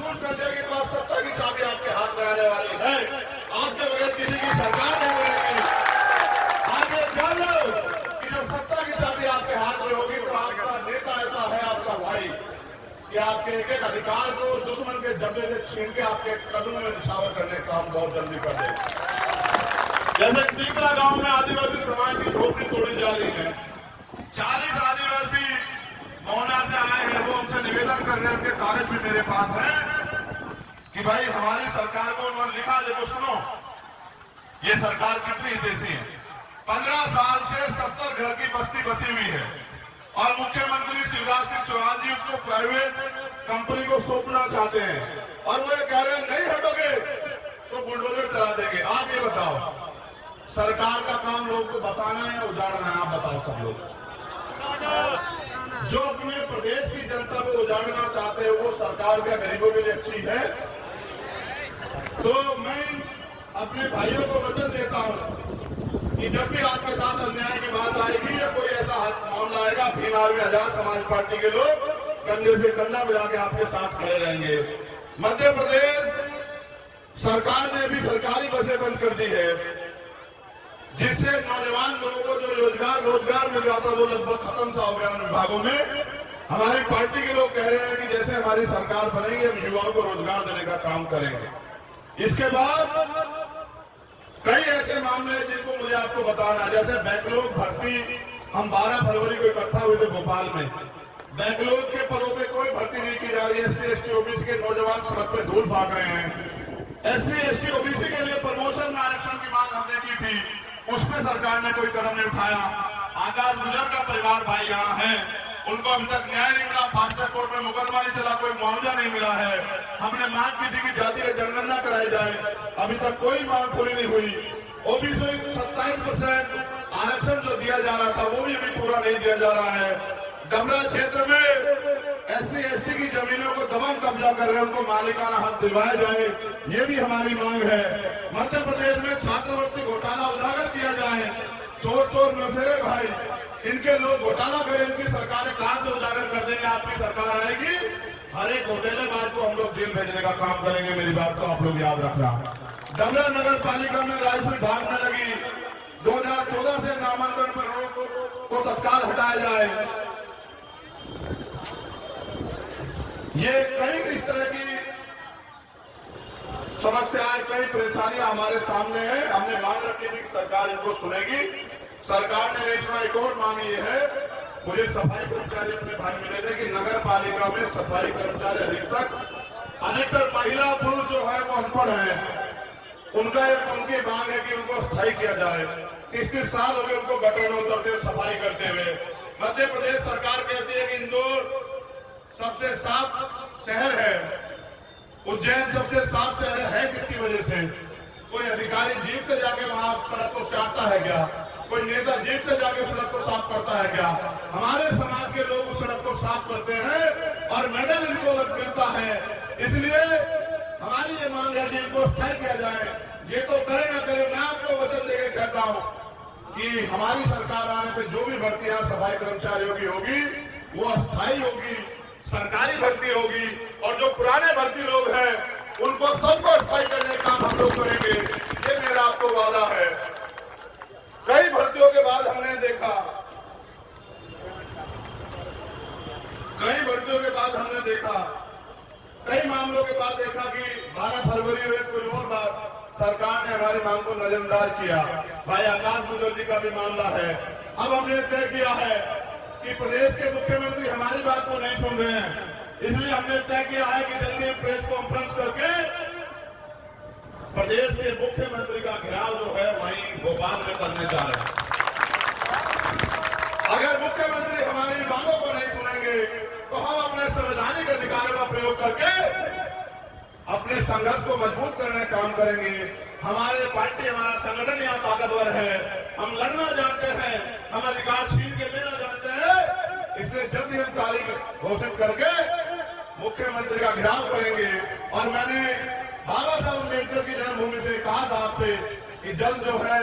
महसूस करते हैं कि इस बार सत्ता की चाबी आपके हाथ में आने वाली है। आपके बगैर किसी की सरकार नहीं बनेगी। आगे चल कि जब सत्ता की चाबी आपके हाथ में होगी तो आपका नेता ऐसा है, आपका भाई, कि आपके एक एक अधिकार को दुश्मन के जबड़े से छीन के आपके कदमों में निछावर करने का काम बहुत जल्दी कर देगा। जैसे टीकरा गांव में आदिवासी समाज की झोपड़ी तोड़ी जा रही है, 40 आदिवासी मोहना से आए हैं, वो हमसे निवेदन कर रहे हैं, उनके कागज भी मेरे पास हैं कि भाई हमारी सरकार को उन्होंने लिखा, देखो सुनो ये सरकार कितनी हितैषी है। 15 साल से 70 घर की बस्ती बसी हुई है और मुख्यमंत्री शिवराज सिंह चौहान जी उसको प्राइवेट कंपनी को सौंपना चाहते हैं और वो ये कह रहे हैं नहीं हटोगे तो बुलडोजर चला देंगे। आप ये बताओ, सरकार का काम लोगों को बसाना है या उजाड़ना है? आप बताओ सब लोग। जो अपने प्रदेश की जनता को उजाड़ना चाहते हैं वो सरकार क्या गरीबों के लिए अच्छी है? तो मैं अपने भाइयों को वचन देता हूं कि जब भी आपके साथ अन्याय की बात आएगी या कोई ऐसा मामला आएगा, भीमार में आजाद समाज पार्टी के लोग कंधे से कंधा मिला के आपके साथ खड़े रहेंगे। मध्य प्रदेश सरकार ने भी सरकारी बसें बंद कर दी है, जिससे नौजवान लोगों को जो रोजगार मिल रहा था वो लगभग खत्म सा हो गया उन विभागों में। हमारी पार्टी के लोग कह रहे हैं कि जैसे हमारी सरकार बनेगी हम युवाओं को रोजगार देने का काम करेंगे। इसके बाद कई ऐसे मामले हैं जिनको मुझे आपको बताना है। जैसे बैकलॉग भर्ती, हम 12 फरवरी को इकट्ठा हुए थे भोपाल में। बैकलॉग के पदों पे कोई भर्ती नहीं की जा रही है। SC ST OBC के नौजवान सड़क पे धूल भाग रहे हैं। SC ST OBC के लिए प्रमोशन में आरक्षण की मांग हमने की थी, उसमें सरकार ने कोई कदम नहीं उठाया। आकाश गुजर का परिवार भाई यहाँ है, उनको अभी तक न्याय नहीं मिला, फास्ट ट्रैक कोर्ट में मुकदमा नहीं चला, कोई मुआवजा नहीं मिला है। हमने मांग की थी कि जातीय जनगणना कराई जाए, अभी तक कोई मांग पूरी नहीं हुई। OBC 27% आरक्षण जो दिया जा रहा था वो भी अभी पूरा नहीं दिया जा रहा है। डमरा क्षेत्र में SC ST की जमीनों को दबंग कब्जा कर रहे हैं, उनको मालिकाना हक दिलवाया जाए, ये भी हमारी मांग है। मध्य प्रदेश में छात्रवृत्ति घोटाला उजागर किया जाए। चोर न फिरे भाई, इनके लोग घोटाला करें, इनकी सरकारें कहां से उजागर कर देंगे? आपकी सरकार आएगी, हर एक घोटालेबाज को हम लोग जेल भेजने का काम करेंगे। मेरी बात को आप लोग याद रखना। डमरा नगर पालिका में राजस्व भागने लगी। 2014 से नामांकन पर रोक को तत्काल हटाया जाए। ये कई इस तरह की समस्याएं, कई परेशानियां हमारे सामने हैं। हमने मांग रखी थी कि सरकार इनको सुनेगी, सरकार ने नहीं सुना। एक और मांग ये है, मुझे सफाई कर्मचारी अपने भाई मिले थे कि नगर पालिका में सफाई कर्मचारी अधिकतर महिला पुरुष जो है वो अनपढ़ है। उनकी मांग है कि उनको स्थायी किया जाए। 30 साल हो गए उनको गटर में उतरते हुए, सफाई करते हुए। मध्य प्रदेश सरकार कहती है कि इंदौर सबसे साफ शहर है, उज्जैन सबसे साफ शहर है। किसकी वजह से? कोई अधिकारी जीप से जाके वहां सड़क को काटता है क्या? कोई नेता जीप से जाके सड़क को साफ करता है क्या? हमारे समाज के लोग उस सड़क को साफ करते हैं और मेडल इनको मिलता है। इसलिए हमारी ये मांग है कि इनको स्थायी किया जाए। ये तो करे ना करे, मैं आपको वचन देकर कहता हूं कि हमारी सरकार आने पर जो भी भर्तियां सफाई कर्मचारियों की होगी वो अस्थायी होगी, सरकारी भर्ती होगी, और जो पुराने भर्ती लोग हैं उनको सबको स्थायी करने का काम हम लोग करेंगे। ये मेरा आपको वादा है। कई भर्तियों के बाद हमने देखा, कई मामलों के बाद देखा कि 12 फरवरी में कोई और बात सरकार ने हमारी मांग को नजरअंदाज किया। भाई आकाश गुजर जी का भी मामला है। अब हमने तय किया है कि प्रदेश के मुख्यमंत्री हमारी बात को नहीं सुन रहे हैं, इसलिए हमने तय किया है कि जल्दी प्रेस कॉन्फ्रेंस करके प्रदेश के मुख्यमंत्री का घेराव जो है वहीं भोपाल में करने जा रहे हैं। अगर मुख्यमंत्री हमारी मांगों को नहीं सुनेंगे तो हम अपने संवैधानिक अधिकारों का प्रयोग करके अपने संघर्ष को मजबूत करने का काम करेंगे। हमारे पार्टी, हमारा संगठन यहाँ ताकतवर है, हम लड़ना जानते हैं, हम अधिकार छीन के लेना जानते हैं। इसलिए जल्दी हम तारीख घोषित करके मुख्यमंत्री का घेराव करेंगे। और मैंने बाबा साहब अम्बेडकर की जन्मभूमि से कहा था आपसे कि जल्द जो है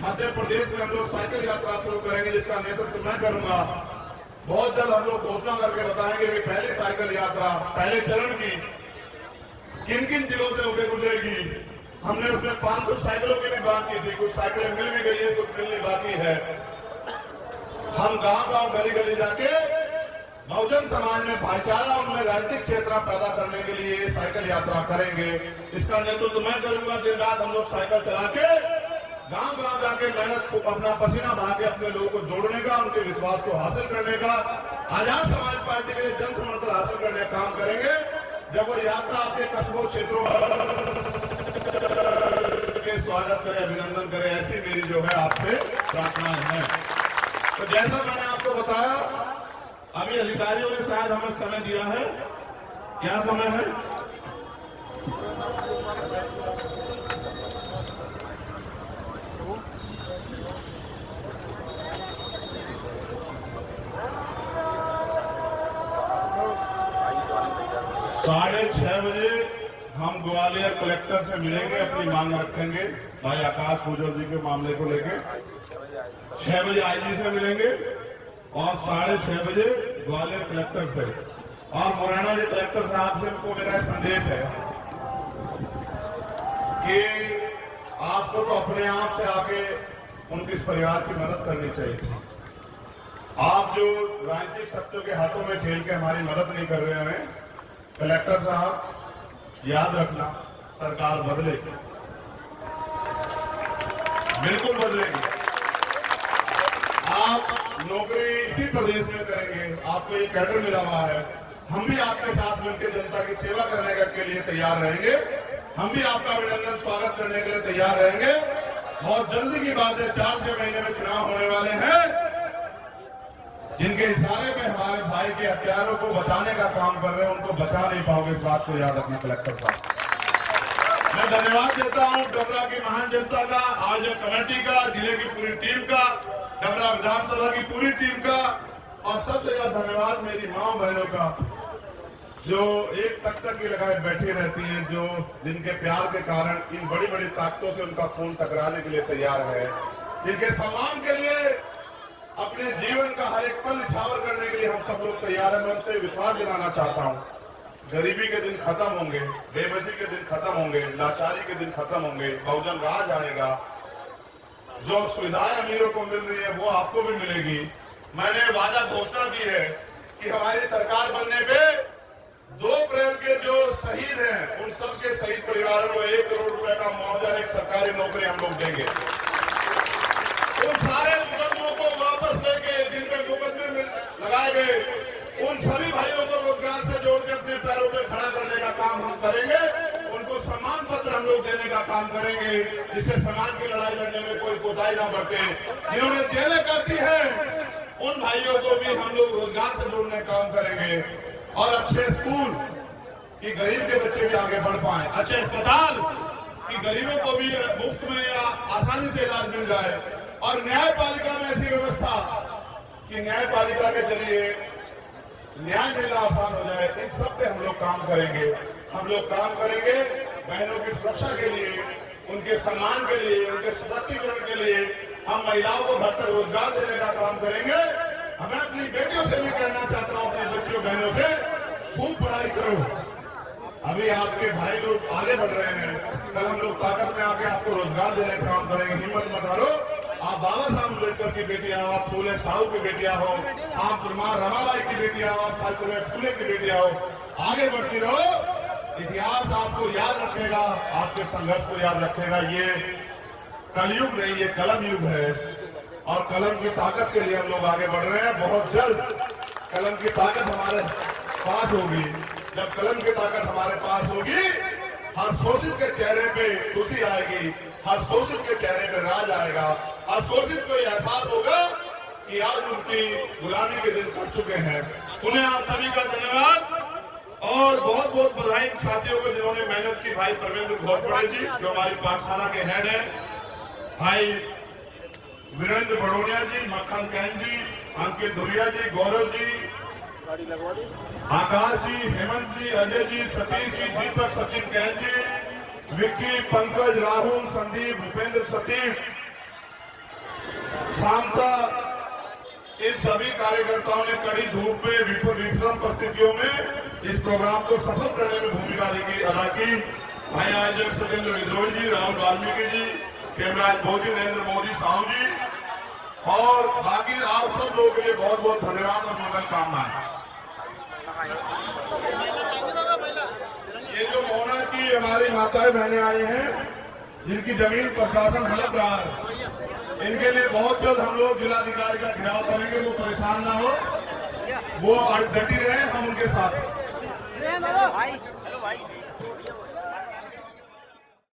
मध्य प्रदेश में हम लोग साइकिल यात्रा शुरू करेंगे, जिसका नेतृत्व मैं करूंगा। बहुत जल्द हम लोग घोषणा करके बताएंगे कि पहली साइकिल यात्रा पहले चरण की किन किन जिलों से होकर गुजरेगी। हमने उसमें 500 साइकिलों की भी बात की थी, कुछ साइकिलें मिल भी गई है, कुछ मिलनी बाकी है। हम गांव-गांव गली-गली जाके बहुजन समाज में भाईचारा और उनमें राजनीतिक क्षेत्र पैदा करने के लिए साइकिल यात्रा करेंगे। इसका नेतृत्व मैं करूंगा। दिन रात हम लोग साइकिल चला के गांव-गांव जाके मेहनत को अपना पसीना बहा के अपने लोगों को जोड़ने का, उनके विश्वास को हासिल करने का, आजाद समाज पार्टी के लिए जन समर्थन हासिल करने का काम करेंगे। जब वो यात्रा आपके कस्बों क्षेत्रों के स्वागत करे, अभिनंदन करे, ऐसी मेरी जो है आपसे प्रार्थनाएं हैं। तो जैसा मैंने आपको बताया, अभी अधिकारियों ने शायद हमें समय दिया है। क्या समय है? साढ़े 6 बजे हम ग्वालियर कलेक्टर से मिलेंगे, अपनी मांग रखेंगे भाई आकाश भूजल जी के मामले को लेकर। 6 बजे आईजी से मिलेंगे और 6:30 बजे ग्वालियर कलेक्टर से। और मुरैना जी कलेक्टर साहब से उनको मेरा संदेश है कि आपको तो अपने आप से आके उनके परिवार की मदद करनी चाहिए। आप जो राजनीतिक शक्तियों के हाथों में खेल के हमारी मदद नहीं कर रहे हैं, कलेक्टर साहब याद रखना, सरकार बदलेगी, बिल्कुल बदलेगी। आप नौकरी इसी प्रदेश में करेंगे, आपको एक कैडर मिला हुआ है। हम भी आपके साथ मिलकर जनता की सेवा करने के लिए तैयार रहेंगे। हम भी आपका अभिनंदन स्वागत करने के लिए तैयार रहेंगे। बहुत जल्दी की बात है, 4-6 महीने में चुनाव होने वाले हैं, जिनके इशारे पे हमारे भाई के हथियारों को बचाने का काम कर रहे हैं, उनको बचा नहीं पाओगे, इस बात को याद रखना कलेक्टर साहब। मैं धन्यवाद देता हूं डबरा की महान जनता का, आयोजक कमेटी का, जिले की पूरी टीम का, डबरा विधानसभा की पूरी टीम का, और सबसे ज्यादा धन्यवाद मेरी माँ बहनों का, जो एक तक की लगाए बैठी रहती हैं, जो जिनके प्यार के कारण इन बड़ी बड़ी ताकतों से उनका खून टकराने के लिए तैयार है, जिनके सम्मान के लिए अपने जीवन का हर एक पल निछावर करने के लिए हम सब लोग तैयार हैं। मैं उनसे विश्वास दिलाना चाहता हूं, गरीबी के दिन खत्म होंगे, बेबसी के दिन खत्म होंगे, लाचारी के दिन खत्म होंगे, बहुजन राज आएगा। जो सुविधाएं अमीरों को मिल रही है वो आपको भी मिलेगी। मैंने वादा घोषणा की है कि हमारी सरकार बनने पे 2 अप्रैल के जो शहीद हैं उन सबके शहीद परिवारों को 1 करोड़ रुपए का मुआवजा, एक सरकारी नौकरी हम लोग देंगे। उन सारे मुकदमों को वापस लेके, जिन पे मुकदमे लगाए गए, उन सभी भाइयों को रोजगार से जोड़ के अपने पैरों पे खड़ा करने का काम हम करेंगे। उनको सम्मान पत्र हम लोग देने का काम करेंगे, जिससे समाज की लड़ाई लड़ने में कोई कोताही ना बरते। जिन्होंने जेलें करती है उन भाइयों को भी हम लोग रोजगार से जोड़ने का काम करेंगे। और अच्छे स्कूल कि गरीब के बच्चे भी आगे बढ़ पाए, अच्छे अस्पताल कि गरीबों को भी मुफ्त में या आसानी से इलाज मिल जाए, और न्यायपालिका में ऐसी व्यवस्था कि न्यायपालिका के जरिए न्याय मिलना आसान हो जाए। इन सब पे हम लोग काम करेंगे। हम लोग काम करेंगे बहनों की सुरक्षा के लिए, उनके सम्मान के लिए, उनके सशक्तिकरण के लिए। हम महिलाओं को घर तक रोजगार देने का काम करेंगे। हमें अपनी बेटियों से भी कहना चाहता हूं, अपनी बच्चियों बहनों से, खूब पढ़ाई करो। अभी आपके भाई लोग आगे बढ़ रहे हैं, कल हम लोग ताकत में आके आपको रोजगार देने का काम करेंगे। हिम्मत मत हारो। आप बाबा साहब अम्बेडकर की बेटियां हो, आप फूले साहू की बेटियां हो, आप मां रमाबाई की बेटियां हो, आप सावित्रीबाई फुले की बेटियां हो, आगे बढ़ती रहो। इतिहास आपको याद रखेगा, आपके संघर्ष को याद रखेगा। ये कलयुग नहीं, ये कलम युग है, और कलम की ताकत के लिए हम लोग आगे बढ़ रहे हैं। बहुत जल्द कलम की ताकत हमारे पास होगी। जब कलम की ताकत हमारे पास होगी, हर शोषित के चेहरे पे खुशी आएगी, हर शोषित के चेहरे पे राज आएगा, हर शोषित को यह एहसास होगा कि आज उनकी गुलामी के दिन कट चुके हैं। उन्हें आप सभी का धन्यवाद और बहुत बहुत बधाई साथियों को जिन्होंने मेहनत की। भाई परमेंद्र घोरपड़े जी जो हमारी पाठशाला के हेड है, भाई वीरेंद्र बड़ोनिया जी, मक्खन कैन जी, अंकित धुरिया जी, गौरव जी, आकाश जी, हेमंत जी, अजय जी, सतीश जी, दीपक, सचिन कैन जी, विक्की, पंकज, राहुल, संदीप, भूपेंद्र, सतीश, शांता, इन सभी कार्यकर्ताओं ने कड़ी धूप में विषम परिस्थितियों में इस प्रोग्राम को सफल करने में भूमिका अदा की। भाई आयोजक सत्येंद्र विद्रोही जी, राहुल वाल्मीकि जी, खेमराज भोजी, नरेंद्र मोदी साहू जी और बाकी आप सब लोगों के लिए बहुत बहुत धन्यवाद और मंगल कामनाएं। ये जो मोना की हमारी माताएं बहनें आई हैं, जिनकी जमीन प्रशासन हड़प रहा है, इनके लिए बहुत जल्द हम लोग जिलाधिकारी का घेराव करेंगे। वो परेशान ना हो, वो डटी रहे, हम उनके साथ।